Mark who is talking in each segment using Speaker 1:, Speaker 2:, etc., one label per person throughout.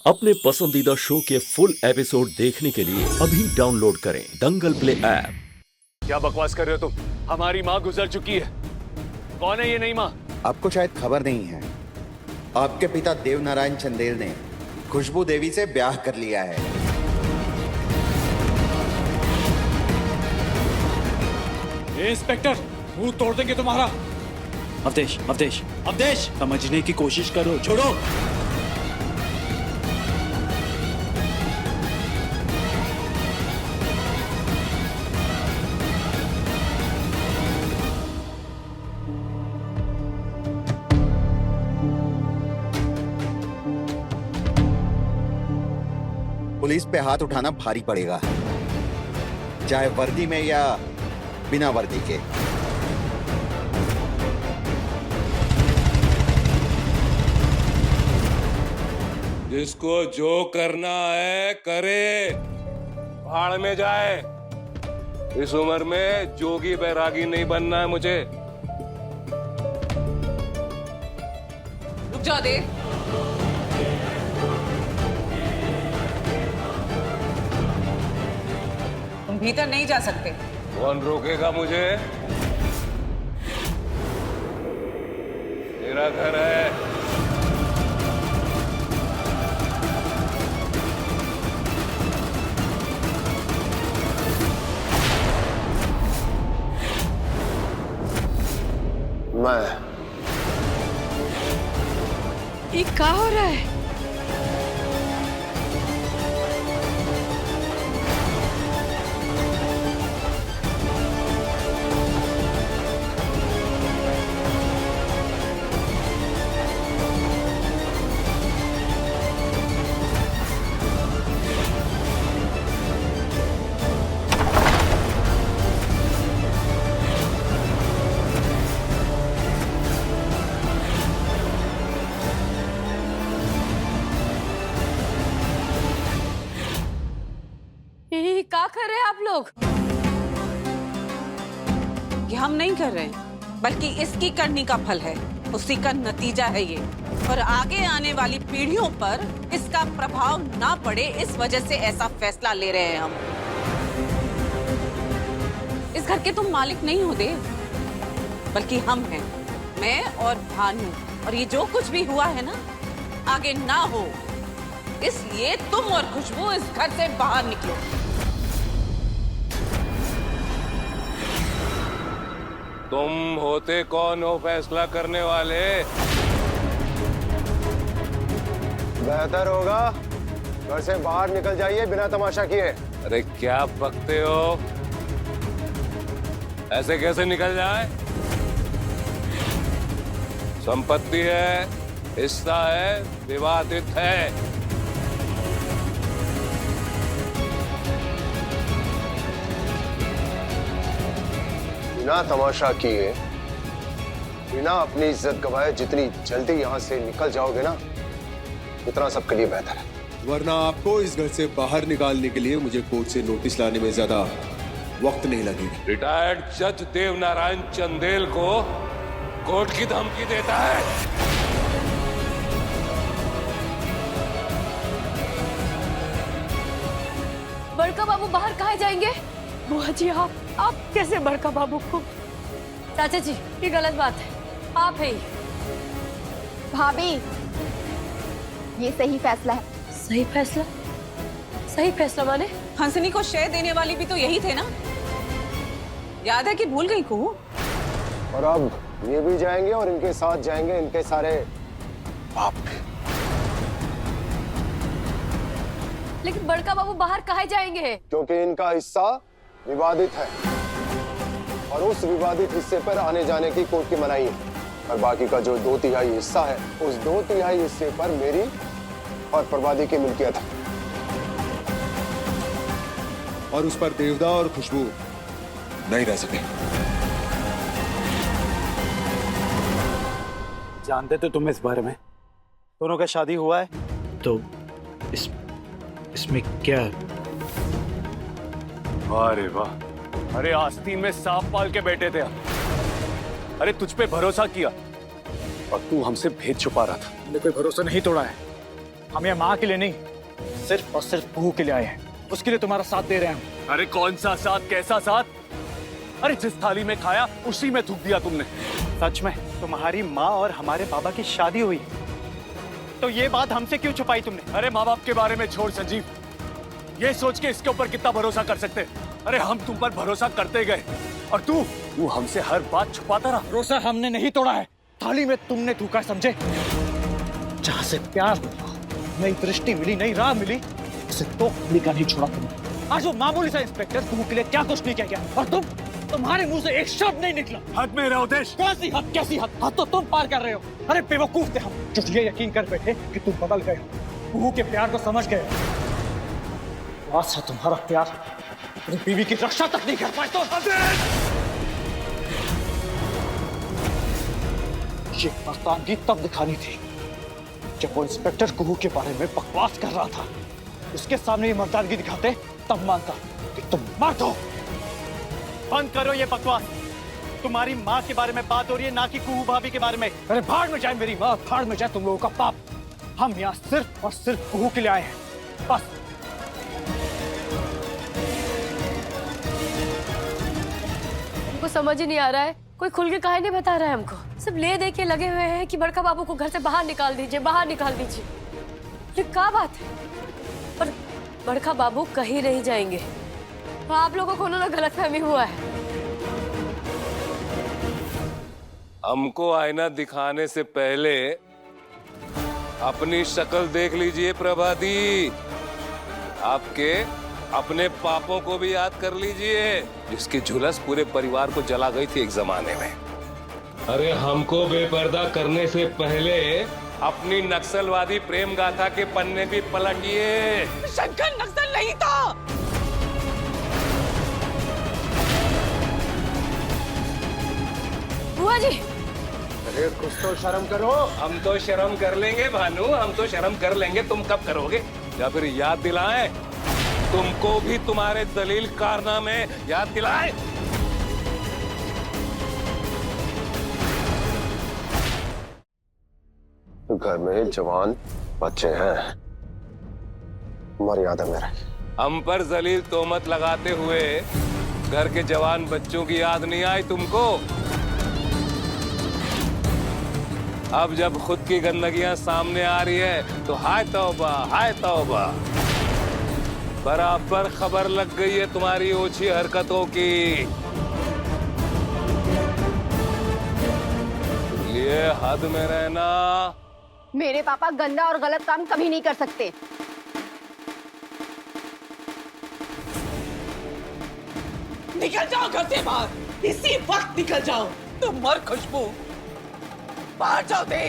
Speaker 1: अपने पसंदीदा शो के फुल एपिसोड देखने के लिए अभी डाउनलोड करें दंगल प्ले ऐप।
Speaker 2: क्या बकवास कर रहे हो तुम? हमारी माँ गुजर चुकी है। कौन है ये नई माँ?
Speaker 3: आपको शायद खबर नहीं है, आपके पिता देवनारायण चंदेल ने खुशबू देवी से ब्याह कर लिया है।
Speaker 4: इंस्पेक्टर, मुंह तोड़ देंगे तुम्हारा। अवधेश अवधेश अवधेश, समझने की कोशिश करो, छोड़ो।
Speaker 3: पुलिस पे हाथ उठाना भारी पड़ेगा, चाहे वर्दी में या बिना वर्दी के।
Speaker 5: जिसको जो करना है करे, भाड़ में जाए। इस उम्र में जोगी बैरागी नहीं बनना है मुझे।
Speaker 6: रुक जाओ दे। तुम भीतर नहीं जा सकते।
Speaker 5: कौन रोकेगा मुझे? मेरा घर है।
Speaker 6: ये क्या हो रहा है? ये क्या कर रहे हैं आप लोग? ये हम नहीं कर रहे हैं, बल्कि इसकी करनी का फल है, उसी का नतीजा है ये। और आगे आने वाली पीढ़ियों पर इसका प्रभाव ना पड़े, इस वजह से ऐसा फैसला ले रहे हैं हम। इस घर के तुम मालिक नहीं हो देव, बल्कि हम हैं, मैं और भानु। और ये जो कुछ भी हुआ है ना, आगे ना हो, इसलिए तुम और खुशबू इस घर से बाहर निकलो।
Speaker 5: तुम होते कौन हो फैसला करने वाले?
Speaker 7: बेहतर होगा घर से बाहर निकल जाइए बिना तमाशा किए।
Speaker 5: अरे क्या बकते हो? ऐसे कैसे निकल जाए? संपत्ति है, हिस्सा है, विवादित है।
Speaker 7: बिना तमाशा किए, बिना अपनी इज्जत गवाए जितनी जल्दी यहाँ से निकल जाओगे ना, उतना सबके लिए बेहतर है।
Speaker 8: वरना आपको इस घर से बाहर निकालने के लिए मुझे कोर्ट से नोटिस लाने में ज्यादा वक्त नहीं लगेगा।
Speaker 5: रिटायर्ड जज देवनारायण चंदेल को कोर्ट की धमकी देता है।
Speaker 9: बड़का बाबू बाहर कहाँ जाएंगे? बुआ जी, आप कैसे बड़का बाबू को? चाचा जी, ये गलत बात है। आप है
Speaker 10: भाभी, ये सही फैसला है।
Speaker 9: सही फैसला? सही फैसला माने?
Speaker 6: हंसनी को शय देने वाली भी तो यही थे ना? याद है कि भूल गई को?
Speaker 7: और अब ये भी जाएंगे और इनके साथ जाएंगे इनके सारे बाप भी।
Speaker 9: लेकिन बड़का बाबू बाहर कहाँ जाएंगे?
Speaker 7: क्योंकि इनका हिस्सा विवादित है और उस विवादित हिस्से पर आने जाने की कोर्ट की मनाही है। और बाकी का जो 2/3 हिस्सा है, उस 2/3 हिस्से पर मेरी और प्रवादी की मिल्कियत है।
Speaker 8: और उस पर देवदा और खुशबू नहीं रह सके।
Speaker 4: जानते तो तुम इस बारे में? दोनों का शादी हुआ है तो इसमें क्या?
Speaker 2: अरे वाह! अरे आस्तीन में सांप पाल के बैठे थे हम। अरे तुझ पे भरोसा किया और तू हमसे भेद छुपा रहा था।
Speaker 4: हमने कोई भरोसा नहीं तोड़ा है। हम यहाँ माँ के लिए नहीं, सिर्फ और सिर्फ बहू के लिए आए हैं। उसके लिए तुम्हारा साथ दे रहे हैं हम।
Speaker 2: अरे कौन सा साथ, कैसा साथ? अरे जिस थाली में खाया उसी में थूक दिया तुमने।
Speaker 4: सच में तुम्हारी माँ और हमारे बाबा की शादी हुई, तो ये बात हमसे क्यों छुपाई तुमने?
Speaker 2: अरे माँ बाप के बारे में छोड़ संजीव, ये सोच के इसके ऊपर कितना भरोसा कर सकते। अरे हम तुम पर भरोसा करते गए और तू हमसे हर बात छुपाता रहा।
Speaker 4: भरोसा हमने नहीं तोड़ा है, थाली में तुमने थूका, समझे? जहाँ से प्यार मिला, नई दृष्टि मिली, नई राह मिली, उसे तो का नहीं छोड़ा तुमने। आज वो मामूली सा इंस्पेक्टर तुम के लिए क्या कुछ नहीं किया, और तुम्हारे मुंह से एक शब्द नहीं निकला।
Speaker 2: हद में रहो देश।
Speaker 4: कैसी हद, कैसी हद? हद तो तुम पार कर रहे हो। अरे बेवकूफ थे हम जो ये यकीन कर बैठे कि तुम बदल गए हो, बहू के प्यार को समझ गए। आज से तुम्हारा प्यार अपनी बीवी की रक्षा तक नहीं कर पाए तो ये मर्दानगी तब दिखानी थी जब वो इंस्पेक्टर कुहू के बारे में बकवास कर रहा था। उसके सामने ये मर्दानगी दिखाते तब मानता कि तुम मर्द हो। बंद करो ये बकवास। तुम्हारी माँ के बारे में बात हो रही है, ना कि कुहू भाभी के बारे में। अरे भाड़ में जाए मेरी माँ, भाड़ में जाए तुम लोगों का पाप। हम यहाँ सिर्फ और सिर्फ कुहू के लिए आए हैं, बस।
Speaker 9: हमको समझ ही नहीं आ रहा है, कोई खुल के काहे नहीं बता रहा है हमको। सब ले दे के लगे हुए हैं कि बड़का बाबू को घर से बाहर निकाल दीजिए, बाहर निकाल दीजिए। ये क्या बात है? पर बड़का बाबू कहीं नहीं जाएंगे। आप लोगों को उन्होंने गलतफहमी हुआ है।
Speaker 5: हमको आईना दिखाने से पहले अपनी शक्ल देख लीजिए प्रभा दी। आपके अपने पापों को भी याद कर लीजिए, जिसकी झुलस पूरे परिवार को जला गई थी एक जमाने में। अरे हमको बेपर्दा करने से पहले अपनी नक्सलवादी प्रेम गाथा के पन्ने भी पलटिए।
Speaker 6: शंकर नक्सल नहीं था।
Speaker 9: बुआ जी,
Speaker 7: अरे कुछ तो शर्म करो।
Speaker 5: हम तो शर्म कर लेंगे भानु, हम तो शर्म कर लेंगे। तुम कब करोगे? या फिर याद दिलाएं तुमको भी तुम्हारे दलील कारनामे याद दिलाएं?
Speaker 7: घर में जवान बच्चे हैं, मर्यादा में रहे।
Speaker 5: हम पर जलील तोहमत लगाते हुए घर के जवान बच्चों की याद नहीं आई तुमको? अब जब खुद की गंदगियां सामने आ रही है तो हाय तौबा, हाय तौबा। बराबर खबर लग गई है तुम्हारी ओछी हरकतों की। ये हद में रहना।
Speaker 10: मेरे पापा गंदा और गलत काम कभी नहीं कर सकते।
Speaker 6: निकल जाओ घर से बाहर, इसी वक्त निकल जाओ। तुम मर खुशबू, बाहर जाओ। दे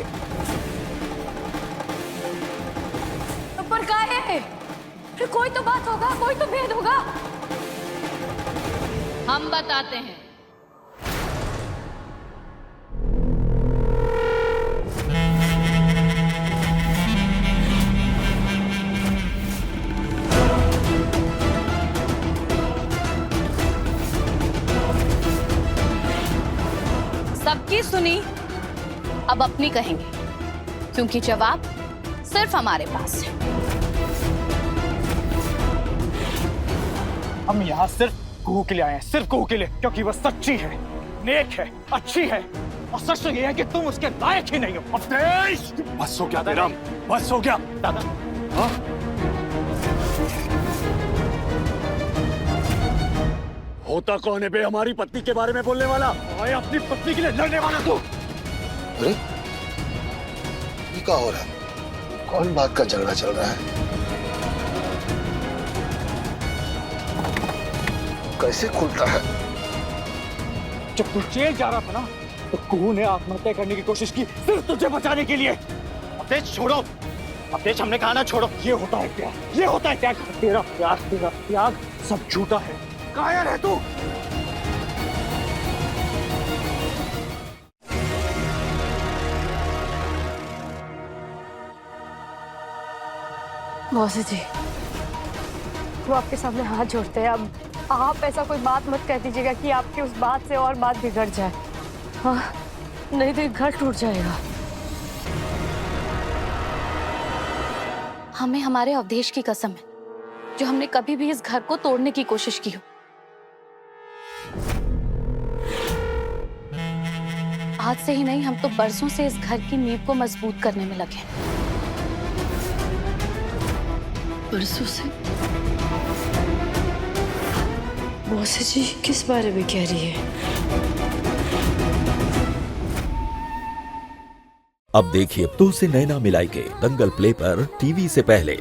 Speaker 9: ऊपर का है? फिर कोई तो बात होगा, कोई तो भेद होगा।
Speaker 11: हम बताते हैं।
Speaker 9: सबकी सुनी,
Speaker 11: अब अपनी कहेंगे, क्योंकि जवाब सिर्फ हमारे पास है।
Speaker 4: हम यहाँ सिर्फ कुहू के लिए आए हैं, सिर्फ कुहू के लिए, क्योंकि वह सच्ची है, नेक है, अच्छी है। और सच तो यह है कि तुम उसके लायक ही नहीं हो। अवधेश!
Speaker 2: बस हो गया तेरा, बस हो गया।
Speaker 4: दादा,
Speaker 2: हाँ? होता कौन है बे हमारी पत्नी के बारे में बोलने वाला?
Speaker 4: और अपनी पत्नी के लिए लड़ने वाला तू।
Speaker 7: अरे ये क्या हो रहा है? कौन बात का झगड़ा चल रहा है? कैसे खुलता है?
Speaker 4: जब तू जेल जा रहा था ना, तो कुहू ने आत्महत्या करने की कोशिश की, सिर्फ तुझे बचाने के लिए। अवधेश छोड़ो, अवधेश हमने कहा ना छोड़ो। ये होता है प्यार, ये होता है त्याग। तेरा त्याग सब झूठा है। कायर है तू।
Speaker 9: मौसी जी, वो आपके सामने हाथ जोड़ते हैं। अब आप ऐसा कोई बात मत कह दीजिएगा कि आपकी उस बात से और बात बिगड़ जाए। हाँ, नहीं तो घर टूट जाएगा।
Speaker 11: हमें हमारे अवधेश की कसम है, जो हमने कभी भी इस घर को तोड़ने की कोशिश की हो। आज से ही नहीं, हम तो बरसों से इस घर की नींव को मजबूत करने में लगे हैं।
Speaker 9: बरसों से? मौसी जी किस बारे में कह रही है?
Speaker 1: अब देखिए तो से नैना मिलाई के दंगल प्ले पर टीवी से पहले।